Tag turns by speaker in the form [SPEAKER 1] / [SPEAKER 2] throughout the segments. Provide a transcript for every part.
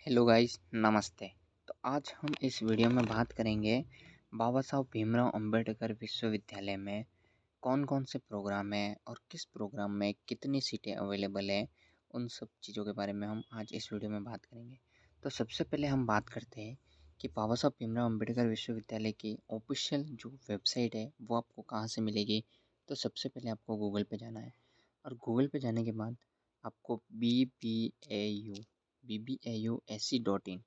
[SPEAKER 1] Hello guys, नमस्ते। तो आज हम इस वीडियो में बात करेंगे बाबा साहब भीमराव अंबेडकर विश्वविद्यालय में कौन-कौन से प्रोग्राम हैं और किस प्रोग्राम में कितनी सीटें अवेलेबल हैं, उन सब चीज़ों के बारे में हम आज इस वीडियो में बात करेंगे। तो सबसे पहले हम बात करते हैं कि बाबा साहब भीमराव अंबेडकर विश्वविद्यालय की ऑफ़िशियल जो वेबसाइट है, वो आपको कहाँ से मिलेगी। तो सबसे पहले आपको गूगल पे जाना है और गूगल पे जाने के बाद आपको BBAU.SC.in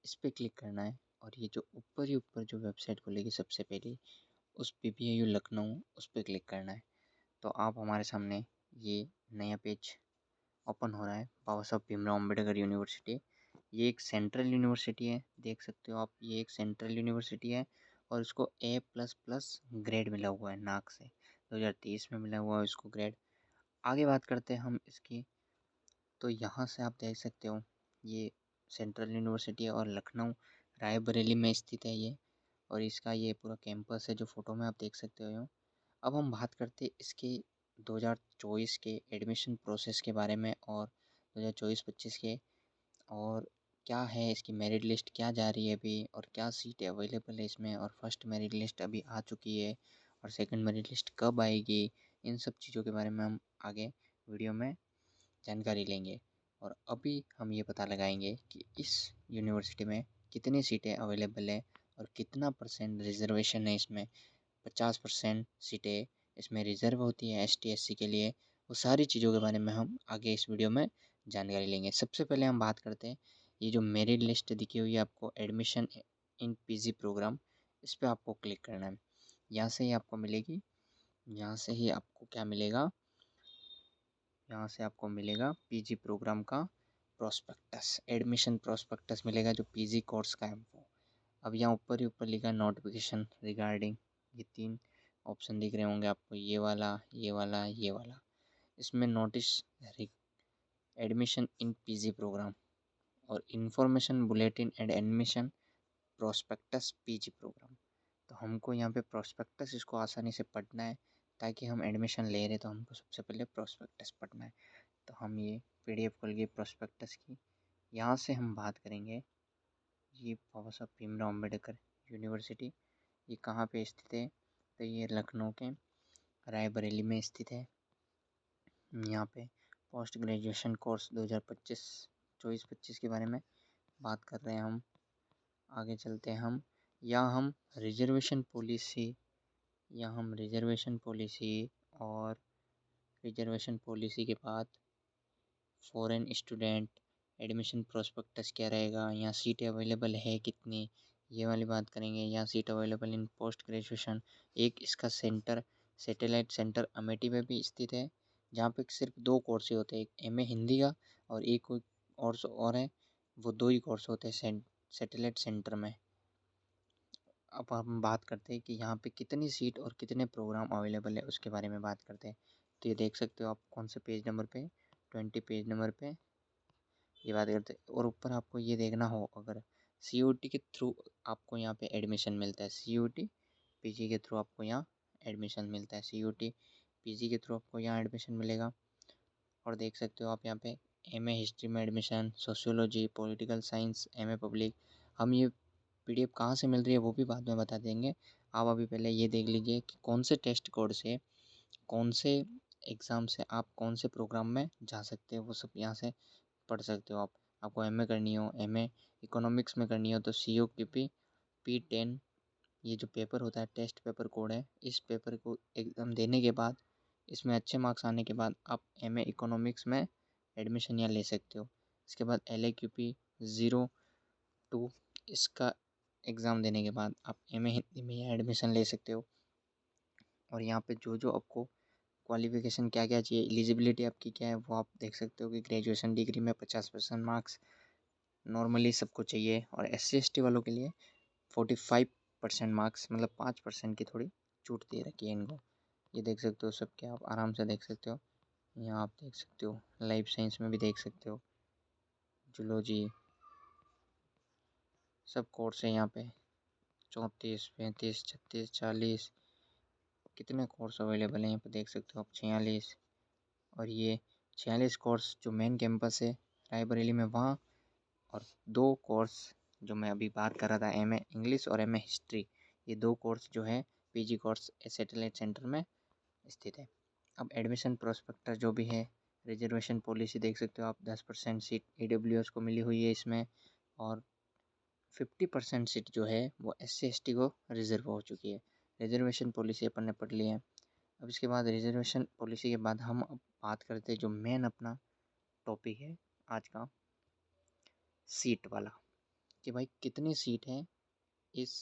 [SPEAKER 1] इस पे क्लिक करना है और ये जो ऊपर ही ऊपर जो वेबसाइट खुलेगी सबसे पहले उस BBAU लखनऊ उस पे क्लिक करना है। तो आप हमारे सामने ये नया पेज ओपन हो रहा है। बाबा साहब भीमराव अम्बेडकर यूनिवर्सिटी, ये एक सेंट्रल यूनिवर्सिटी है, देख सकते हो आप, ये एक सेंट्रल यूनिवर्सिटी है और इसको A++ ग्रेड मिला हुआ है नाक से। 2023 में मिला हुआ है इसको ग्रेड। आगे बात करते हैं हम इसकी। तो यहाँ से आप देख सकते हो ये सेंट्रल यूनिवर्सिटी है और लखनऊ रायबरेली में स्थित है ये, और इसका ये पूरा कैंपस है जो फ़ोटो में आप देख सकते हो। अब हम बात करते हैं इसके 2024 के एडमिशन प्रोसेस के बारे में और 2024-25 के, और क्या है इसकी मेरिट लिस्ट क्या जा रही है अभी और क्या सीटें अवेलेबल है इसमें, और फर्स्ट मेरिट लिस्ट अभी आ चुकी है और सेकंड मेरिट लिस्ट कब आएगी। इन सब चीज़ों के बारे में हम आगे वीडियो में जानकारी लेंगे। और अभी हम ये पता लगाएंगे कि इस यूनिवर्सिटी में कितनी सीटें अवेलेबल है और कितना परसेंट रिजर्वेशन है इसमें। 50% सीटें इसमें रिज़र्व होती है ST SC के लिए। वो सारी चीज़ों के बारे में हम आगे इस वीडियो में जानकारी लेंगे। सबसे पहले हम बात करते हैं, ये जो मेरिट लिस्ट दिखी हुई है आपको एडमिशन इन PG प्रोग्राम, इस पर आपको क्लिक करना है। यहाँ से ही आपको मिलेगी, यहाँ से ही आपको क्या मिलेगा, यहाँ से आपको मिलेगा PG प्रोग्राम का प्रोस्पेक्टस, एडमिशन प्रोस्पेक्टस मिलेगा जो PG कोर्स का है वो। अब यहाँ ऊपर ही ऊपर लिखा है नोटिफिकेशन रिगार्डिंग, ये 3 ऑप्शन दिख रहे होंगे आपको, ये वाला, ये वाला, ये वाला। इसमें notice admission in PG programme और information bulletin and admission prospectus PG programme. तो हमको यहाँ पे प्रोस्पेक्टस इसको आसानी से पढ़ना है, ताकि हम एडमिशन ले रहे तो हमको सबसे पहले प्रोस्पेक्टस पढ़ना है। तो हम ये PDF खोल के प्रोस्पेक्टस की, यहाँ से हम बात करेंगे ये बाबा साहब भीमराव अम्बेडकर यूनिवर्सिटी, ये कहाँ पे स्थित है। तो ये लखनऊ के रायबरेली में स्थित है। यहाँ पे पोस्ट ग्रेजुएशन कोर्स 2024-25 के बारे में बात कर रहे हैं हम। आगे चलते हैं हम, यहाँ हम रिजर्वेशन पॉलिसी और रिजर्वेशन पॉलिसी के बाद फॉरेन स्टूडेंट एडमिशन प्रोस्पेक्टस क्या रहेगा, यहाँ सीटें अवेलेबल है कितनी, ये वाली बात करेंगे। यहाँ seat available in post graduation, एक इसका सेंटर सैटेलाइट सेंटर अमेठी में भी स्थित है, जहाँ पे सिर्फ 2 कोर्स ही होते हैं, एक MA हिंदी का और एक कोई कोर्स और है, वो 2 ही कोर्स होते हैं सैटेलाइट सेंटर में। अब हम बात करते हैं कि यहाँ पे कितनी सीट और कितने प्रोग्राम अवेलेबल है उसके बारे में बात करते हैं। तो ये देख सकते हो आप कौन से पेज नंबर पे, 20 पेज नंबर पे ये बात करते हैं। और ऊपर आपको ये देखना हो, अगर COT के थ्रू आपको यहाँ पे एडमिशन मिलता है, COT PG के थ्रू आपको यहाँ एडमिशन मिलता है, COT PG के थ्रू आपको यहाँ एडमिशन मिलेगा। और देख सकते हो आप यहाँ पे MA हिस्ट्री में admission, sociology, political science, MA public. हम ये PDF कहाँ से मिल रही है वो भी बाद में बता देंगे। आप अभी पहले ये देख लीजिए कि कौन से टेस्ट कोड से, कौन से एग्ज़ाम से आप कौन से प्रोग्राम में जा सकते हो, वो सब यहाँ से पढ़ सकते हो आप। आपको MA करनी हो, MA इकोनॉमिक्स में करनी हो तो COQP P10, ये जो पेपर होता है टेस्ट पेपर कोड है, इस पेपर को एग्ज़ाम देने के बाद इसमें अच्छे मार्क्स आने के बाद आप MA इकोनॉमिक्स में एडमिशन यहाँ ले सकते हो। इसके बाद LAQP 02, इसका एग्ज़ाम देने के बाद आप MA हिंदी में यहाँ एडमिशन ले सकते हो। और यहाँ पे जो जो आपको क्वालिफ़िकेशन क्या क्या चाहिए, एलिजिबिलिटी आपकी क्या है, वो आप देख सकते हो कि ग्रेजुएशन डिग्री में 50% मार्क्स नॉर्मली सबको चाहिए, और SC ST वालों के लिए 45% मार्क्स, मतलब 5% की थोड़ी छूट दे रखी है इनको। ये देख सकते हो सब, क्या आप आराम से देख सकते हो। यहाँ आप देख सकते हो लाइफ साइंस में भी देख सकते हो, जूलॉजी, सब कोर्स है यहाँ पे। 34, 35, 36, 40, कितने कोर्स अवेलेबल हैं यहाँ पे देख सकते हो आप, 46। और ये 46 कोर्स जो मेन कैंपस है रायबरेली में, वहाँ और 2 कोर्स जो मैं अभी बात कर रहा था, एमए इंग्लिश और एमए हिस्ट्री, ये 2 कोर्स जो है पीजी कोर्स सैटेलाइट सेंटर में स्थित है। अब एडमिशन प्रोस्पेक्टस जो भी है, रिजर्वेशन पॉलिसी देख सकते हो आप, 10% सीट ईडब्ल्यूएस को मिली हुई है इसमें, और 50% सीट जो है वो SC ST को रिजर्व हो चुकी है। रिजर्वेशन पॉलिसी अपन ने पढ़ ली है। अब इसके बाद रिजर्वेशन पॉलिसी के बाद हम अब बात करते हैं जो मेन अपना टॉपिक है आज का, सीट वाला, कि भाई कितनी सीट है इस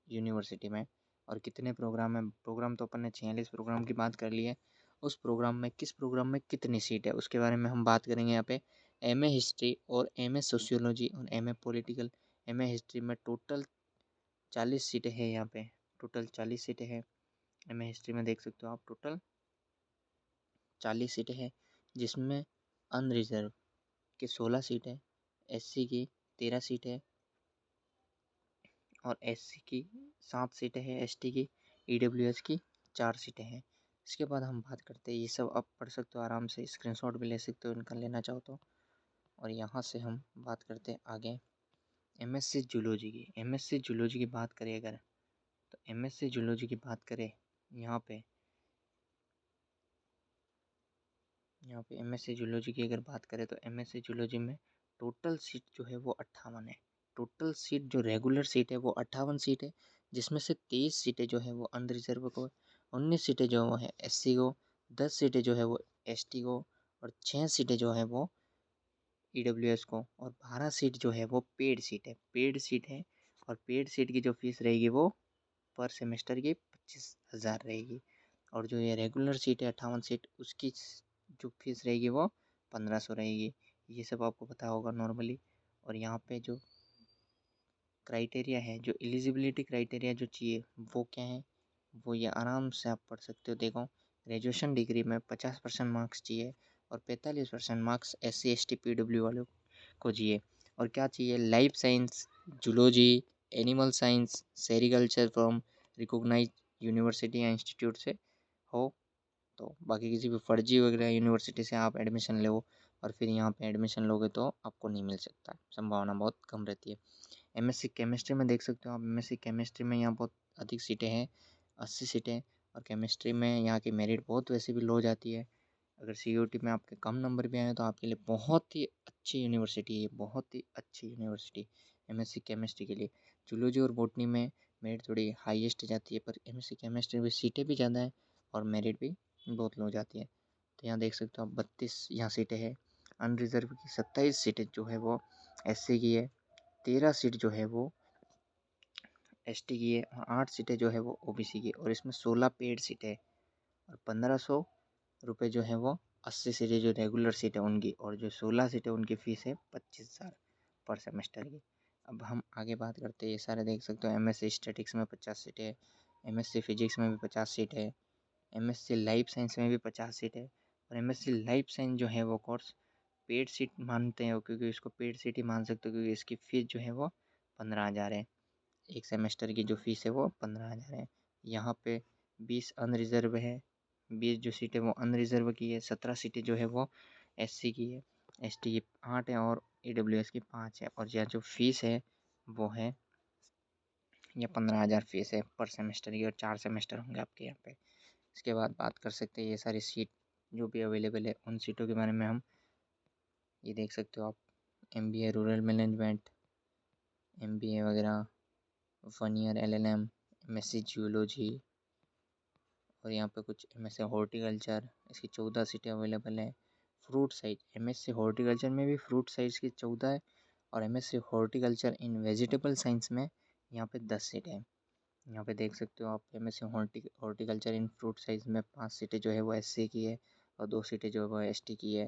[SPEAKER 1] यूनिवर्सिटी में और कितने प्रोग्राम है। प्रोग्राम तो अपन ने 46 प्रोग्राम की बात कर ली है। उस प्रोग्राम में किस प्रोग्राम में कितनी सीट है उसके बारे में हम बात करेंगे यहाँ पे। एमए हिस्ट्री और एमए सोशियोलॉजी और एमए पॉलिटिकल, एमए हिस्ट्री में टोटल 40 सीटें हैं यहाँ पे, टोटल 40 सीटें हैं। एमए हिस्ट्री में देख सकते हो आप टोटल 40 सीटें हैं, जिसमें अनरिजर्व की 16 सीटें, SC की 13 सीटें और SC की 7 सीटें हैं, ST की, EWS की 4 सीटें हैं। इसके बाद हम बात करते हैं, ये सब आप पढ़ सकते हो आराम से, स्क्रीनशॉट भी ले सकते हो इनका लेना चाहो तो। और यहाँ से हम बात करते हैं आगे MSc जूलॉजी की। MSc जूलॉजी की बात करें अगर, तो MSc जूलॉजी की बात करें यहाँ पे MSc जूलॉजी की अगर बात करें तो MSc जूलॉजी में टोटल सीट जो है वो 58 है। टोटल सीट जो रेगुलर सीट है वो 58 सीट है, जिसमें से 23 सीटें जो है वो अनरिजर्व को, 19 सीटें जो वो है SC को, 10 सीटें जो है वो ST को, और 6 सीटें जो है वो EWS को, और 12 सीट जो है वो पेड सीट है। पेड सीट है और पेड सीट की जो फीस रहेगी वो पर सेमेस्टर की 25,000 रहेगी। और जो ये रेगुलर सीट है 58 सीट, उसकी जो फीस रहेगी वो 1500 रहेगी। ये सब आपको पता होगा नॉर्मली। और यहाँ पे जो क्राइटेरिया है, जो एलिजिबिलिटी क्राइटेरिया जो चाहिए वो क्या है, वो ये आराम से आप पढ़ सकते हो। देखो, ग्रेजुएशन डिग्री में 50% मार्क्स चाहिए और 45% मार्क्स SC ST PW वालों को चाहिए। और क्या चाहिए, life science, zoology, animal science, sericulture from recognise university या इंस्टीट्यूट से हो। तो बाकी किसी भी फर्जी वगैरह यूनिवर्सिटी से आप एडमिशन लो और फिर यहाँ पे एडमिशन लोगे तो आपको नहीं मिल सकता, संभावना बहुत कम रहती है। MSc केमिस्ट्री में देख सकते हो आप, MSc केमिस्ट्री में यहाँ बहुत अधिक सीटें हैं, 80 सीटें। और केमिस्ट्री में यहाँ की मेरिट बहुत वैसे भी लो जाती है। अगर CUT में आपके कम नंबर भी आए तो आपके लिए बहुत ही अच्छी यूनिवर्सिटी है, बहुत ही अच्छी यूनिवर्सिटी MSc केमिस्ट्री के लिए। जूलॉजी और बॉटनी में मेरिट थोड़ी हाईएस्ट जाती है, पर MSc केमिस्ट्री में सीटें भी ज़्यादा हैं और मेरिट भी बहुत लो जाती है। तो यहाँ देख सकते हो आप 32 यहाँ सीटें हैं। अनरिजर्व की 27 सीटें जो है वो SC की है, 13 सीट जो है वो ST की है, और 8 सीटें जो है वो OBC की, और इसमें 16 पेड सीटें हैं और 1500 रुपये जो है वो 80 सीटें जो रेगुलर सीट है उनकी, और जो 16 सीटें उनकी फ़ीस है 25,000 पर सेमेस्टर की। अब हम आगे बात करते हैं, ये सारे देख सकते हो। MSc स्टैटिक्स में 50 सीट है, MSc फिजिक्स में भी 50 सीट है, MSc लाइफ साइंस में भी 50 सीट है। और MSc लाइफ साइंस जो है वो कोर्स पेड सीट मानते हैं, क्योंकि इसको पेड सीट ही मान सकते हो, क्योंकि इसकी फ़ीस जो है वो 15,000 है। एक सेमेस्टर की जो फ़ीस है वो 15,000 है। यहाँ पे 20 अनरिजर्व है, 20 जो सीटें वो अनरिजर्व की है, 17 सीटें जो है वो SC की है, ST की 8 है और EWS की 5 है। और यह जो फीस है वो है, यह 15,000 फीस है पर सेमेस्टर की, और 4 सेमेस्टर होंगे आपके यहाँ पे। इसके बाद बात कर सकते हैं ये सारी सीट जो भी अवेलेबल है उन सीटों के बारे में। हम ये देख सकते हो आप, MBA रूरल मैनेजमेंट, MBA वगैरह, 1 ईयर LLM, MSc जियोलॉजी, और यहाँ पे कुछ MSc हॉर्टिकल्चर, इसकी 14 सीटें अवेलेबल है। फ्रूट साइज, MSc हॉर्टिकल्चर में भी फ्रूट साइज की 14 है, और MSc हॉर्टिकल्चर इन वेजिटेबल साइंस में यहाँ पे 10 सीटें हैं। यहाँ पे देख सकते हो आप, MSc horticulture in fruit size में 5 सीटें जो है वो SC की है और 2 सीटें जो है वो ST की है।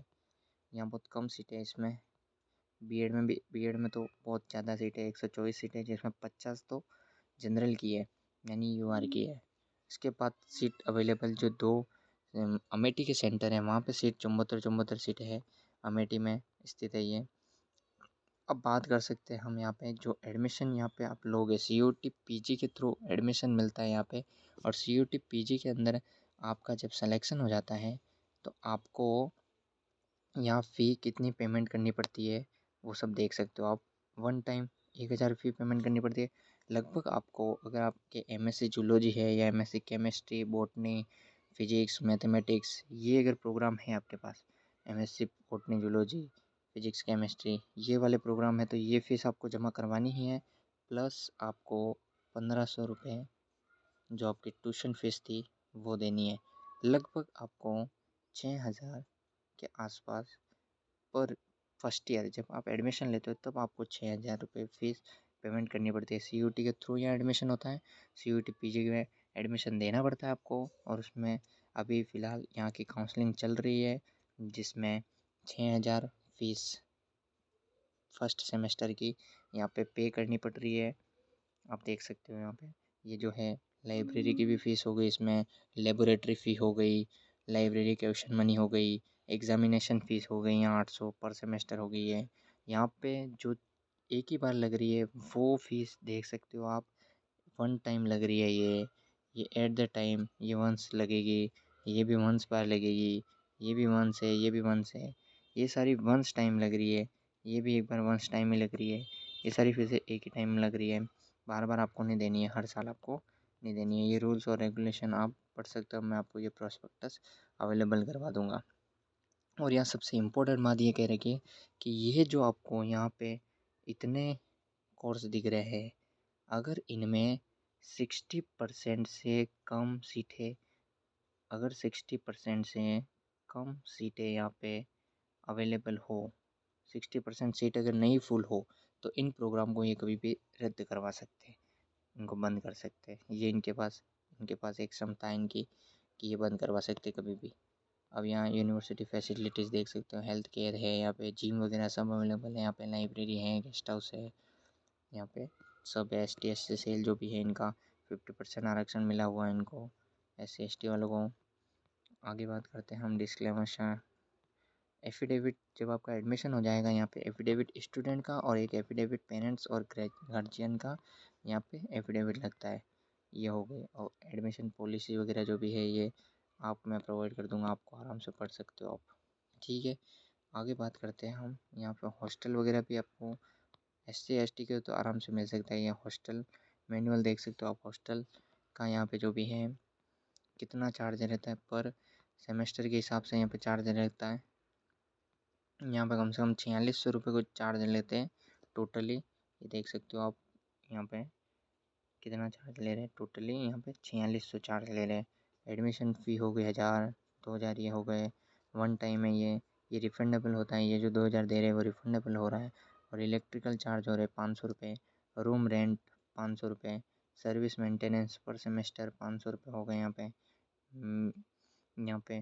[SPEAKER 1] यहाँ बहुत कम सीटें हैं इसमें। बी एड में तो बहुत ज़्यादा सीटें है, 124 सीटें, जिसमें 50 तो जनरल की है, यानी UR की है। इसके बाद सीट अवेलेबल जो 2 अमेठी के सेंटर हैं वहाँ पे सीट 74 सीटें हैं, अमेठी में स्थित है ये। अब बात कर सकते हैं हम यहाँ पे जो एडमिशन यहाँ पे आप लोगे, CUT PG के थ्रू एडमिशन मिलता है यहाँ पे। और CUT PG के अंदर आपका जब सिलेक्शन हो जाता है तो आपको यहाँ फ़ी कितनी पेमेंट करनी पड़ती है वो सब देख सकते हो आप। वन टाइम 1000 फ़ी पेमेंट करनी पड़ती है। लगभग आपको अगर आपके एमएससी जूलॉजी है या MSc chemistry, botany, physics, mathematics, ये अगर प्रोग्राम है आपके पास, MSc botany, zoology, physics, chemistry, ये वाले प्रोग्राम है, तो ये फ़ीस आपको जमा करवानी ही है। प्लस आपको 1500 रुपये जो आपकी ट्यूशन फ़ीस थी वो देनी है। लगभग आपको 6000 के आसपास पर फर्स्ट ईयर जब आप एडमिशन लेते हो तब आपको 6000 रुपये फ़ीस पेमेंट करनी पड़ती है। सीयूटी के थ्रू यहाँ एडमिशन होता है। सीयूटी पीजी में एडमिशन देना पड़ता है आपको, और उसमें अभी फ़िलहाल यहाँ की काउंसलिंग चल रही है, जिसमें 6000 फ़ीस फर्स्ट सेमेस्टर की यहाँ पे पे करनी पड़ रही है। आप देख सकते हो यहाँ पे ये जो है लाइब्रेरी की भी फ़ीस हो गई, इसमें लेबोरेटरी फ़ी हो गई, लाइब्रेरी ट्यूशन मनी हो गई, एग्ज़ामिनेशन फ़ीस हो गई, यहाँ 800 पर सेमेस्टर हो गई है। यहाँ पे जो एक ही बार लग रही है वो फ़ीस देख सकते हो आप, वन टाइम लग रही है ये एट द टाइम ये वंस लगेगी, ये भी वंस बार लगेगी, ये भी वंस है, ये भी वंस है, ये सारी वंस टाइम लग रही है, ये भी एक बार वंस टाइम में लग रही है। ये सारी फ़ीसें एक ही टाइम में लग रही है, बार बार आपको नहीं देनी है, हर साल आपको नहीं देनी है। ये रूल्स और रेगुलेशन आप पढ़ सकते हो, मैं आपको ये प्रॉस्पेक्टस अवेलेबल करवा दूँगा। और यहाँ सबसे इम्पोर्टेंट बात ये कह रखी है कि ये जो आपको यहाँ पे इतने कोर्स दिख रहे हैं, अगर इनमें 60% से कम सीटें अगर 60% से कम सीटें यहाँ पे अवेलेबल हो, 60% सीट अगर नहीं फुल हो, तो इन प्रोग्राम को ये कभी भी रद्द करवा सकते हैं, इनको बंद कर सकते हैं। ये इनके पास एक क्षमता है इनकी कि ये बंद करवा सकते हैं कभी भी। अब यहाँ यूनिवर्सिटी फैसिलिटीज़ देख सकते हो, हेल्थ केयर है, यहाँ पे जिम वगैरह सब अवेलेबल है, यहाँ पे लाइब्रेरी है, गेस्ट हाउस है, यहाँ पे सब ST SC सेल जो भी है इनका 50% आरक्षण मिला हुआ है इनको, SC ST वालों को। आगे बात करते हैं हम डिस्क्लेमर। एफिडेविट जब आपका एडमिशन हो जाएगा, यहाँ पे एफिडेविट स्टूडेंट का और एक एफिडेविट पेरेंट्स और गार्जियन का यहाँ पे एफिडेविट लगता है, ये हो गए। और एडमिशन पॉलिसी वगैरह जो भी है ये आप मैं प्रोवाइड कर दूँगा, आपको आराम से पढ़ सकते हो आप, ठीक है। आगे बात करते हैं हम, यहाँ पे हॉस्टल वगैरह भी आपको SC ST के तो आराम से मिल सकता है। ये हॉस्टल मैनुअल देख सकते हो आप, हॉस्टल का यहाँ पे जो भी है कितना चार्ज रहता है पर सेमेस्टर के हिसाब से यहाँ पे चार्ज रहता है। यहाँ पे कम से कम 4600 रुपये को चार्ज लेते हैं टोटली, ये देख सकते हो आप यहाँ पे कितना चार्ज ले रहे हैं टोटली, यहाँ पे 4600 चार्ज ले रहे हैं। एडमिशन फ़ी हो गई 1000 2000 ये हो गए, वन टाइम है ये रिफंडेबल होता है, ये जो 2000 दे रहे हैं वो रिफंडेबल हो रहा है। और इलेक्ट्रिकल चार्ज हो रहे हैं 500 रुपये, रूम रेंट 500 रुपये, सर्विस मेंटेनेंस पर सेमेस्टर 500 रुपये हो गए। यहाँ पे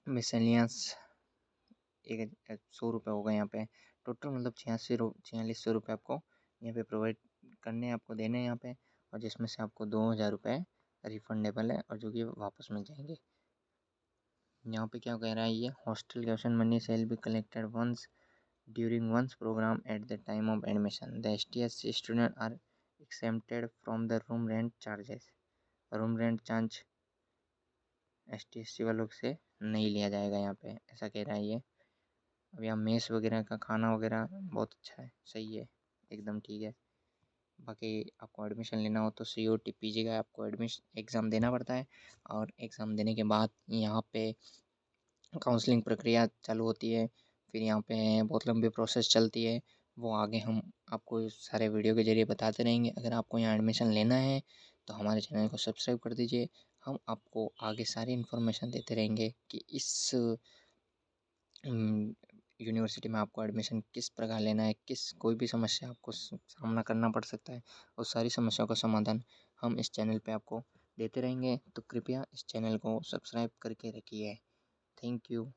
[SPEAKER 1] मिसलियंस 100 रुपये हो गए यहाँ पे, टोटल मतलब 4600 रुपये आपको यहाँ पे प्रोवाइड करने आपको देने हैं यहाँ पे, और जिसमें से आपको 2000 रुपये रिफंडेबल है और जो कि वापस मिल जाएंगे। यहाँ पे क्या कह रहा है, ये hostel tuition money shall be collected once during once programme at the time of admission, the ST SC student are exempted from the room rent charges. Room rent charge ST SC वालों से नहीं लिया जाएगा यहाँ पे, ऐसा कह रहा है ये। अब यहाँ मेस वगैरह का खाना वगैरह बहुत अच्छा है, सही है, एकदम ठीक है। बाकी आपको एडमिशन लेना हो तो COT PG का आपको एडमिशन एग्ज़ाम देना पड़ता है, और एग्ज़ाम देने के बाद यहाँ पे काउंसलिंग प्रक्रिया चालू होती है, फिर यहाँ पे बहुत लंबी प्रोसेस चलती है, वो आगे हम आपको सारे वीडियो के ज़रिए बताते रहेंगे। अगर आपको यहाँ एडमिशन लेना है तो हमारे चैनल को सब्सक्राइब कर दीजिए, हम आपको आगे सारी इन्फॉर्मेशन देते रहेंगे कि इस यूनिवर्सिटी में आपको एडमिशन किस प्रकार लेना है, किस कोई भी समस्या आपको सामना करना पड़ सकता है, उस सारी समस्याओं का समाधान हम इस चैनल पे आपको देते रहेंगे। तो कृपया इस चैनल को सब्सक्राइब करके रखिए। Thank you.